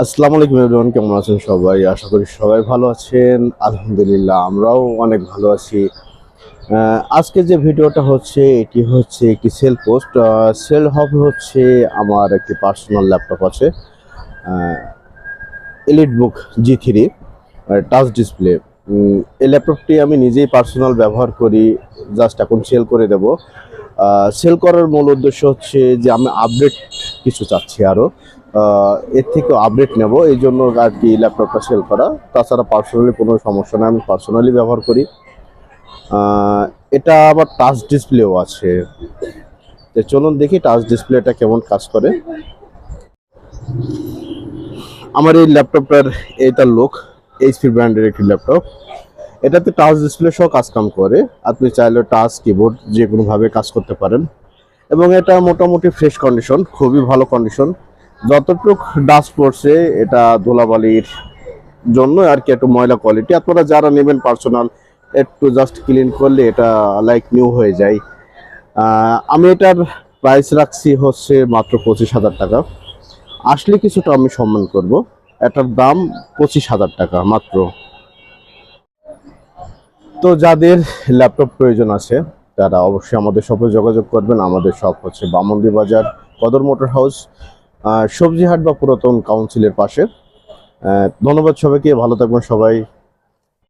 আসসালামু আলাইকুম এভরিওয়ান, কেমন আছেন সবাই? আশা করি সবাই ভালো আছেন। আলহামদুলিল্লাহ আমরাও অনেক ভালো আছি। আজকে যে ভিডিওটা হচ্ছে এটি হচ্ছে একটি সেল পোস্ট। সেল হবে হচ্ছে আমার একটি পার্সোনাল ল্যাপটপ আছে, এলিটবুক G3 টাচ ডিসপ্লে। এই ল্যাপটপটি আমি নিজেই পার্সোনাল ব্যবহার করি, জাস্ট এখন সেল করে দেব। সেল করার মূল উদ্দেশ্য হচ্ছে যে আমি আপডেট কিছু চাচ্ছি আরও, এর থেকেও আপডেট নেব, এই জন্য আর কি ল্যাপটপটা সেল করা। তাছাড়া পার্সোনালি কোনো সমস্যা নেই, আমি পার্সোনালি ব্যবহার করি। আহ, এটা আবার টাচ ডিসপ্লেও আছে। তো চলুন দেখি টাচ ডিসপ্লেটা কেমন কাজ করে। আমার এই ল্যাপটপটার এইটার লুক, এইচপি ব্র্যান্ডের একটি ল্যাপটপ। এটাতে টাচ ডিসপ্লে সহ কাজ কাম করে, আপনি চাইলে টাচ কিবোর্ড যে কোনোভাবে কাজ করতে পারেন। এবং এটা মোটামুটি ফ্রেশ কন্ডিশন, খুবই ভালো কন্ডিশন। যতটুক ডাস্ট পড়ছে এটা ধুলাবালির জন্য আর কি, একটু ময়লা কোয়ালিটি। আপনারা যারা নেবেন পার্সোনাল, একটু জাস্ট ক্লিন করলে এটা লাইক নিউ হয়ে যায়। আমি এটার প্রাইস রাখছি হচ্ছে মাত্র 25,000 টাকা। আসলে কিছুটা আমি সম্মান করব। এটার দাম 25,000 টাকা মাত্র। তো যাদের ল্যাপটপ প্রয়োজন আছে তারা অবশ্যই আমাদের শপে যোগাযোগ করবেন। আমাদের শপ হচ্ছে বামন্দি বাজার, কদর মোটর হাউস, সবজি হাট বা পুরাতন কাউন্সিলের পাশে। ধন্যবাদ সবাইকে, ভালো থাকবেন সবাই।